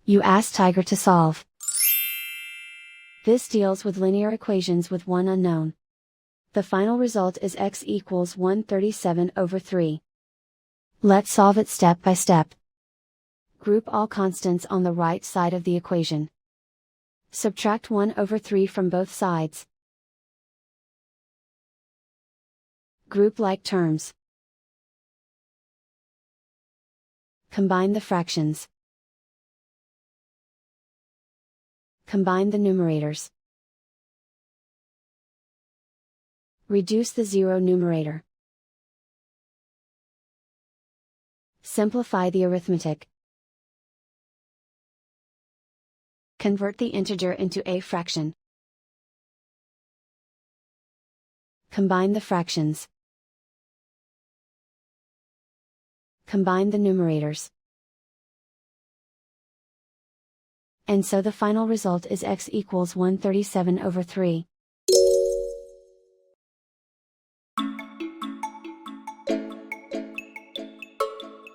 You ask Tiger to solve. This deals with linear equations with one unknown. The final result is x equals 137/3. Let's solve it step by step. Group all constants on the right side of the equation. Subtract 1/3 from both sides. Group like terms. Combine the fractions. Combine the numerators. Reduce the zero numerator. Simplify the arithmetic. Convert the integer into a fraction. Combine the fractions. Combine the numerators. And so the final result is x equals 137/3.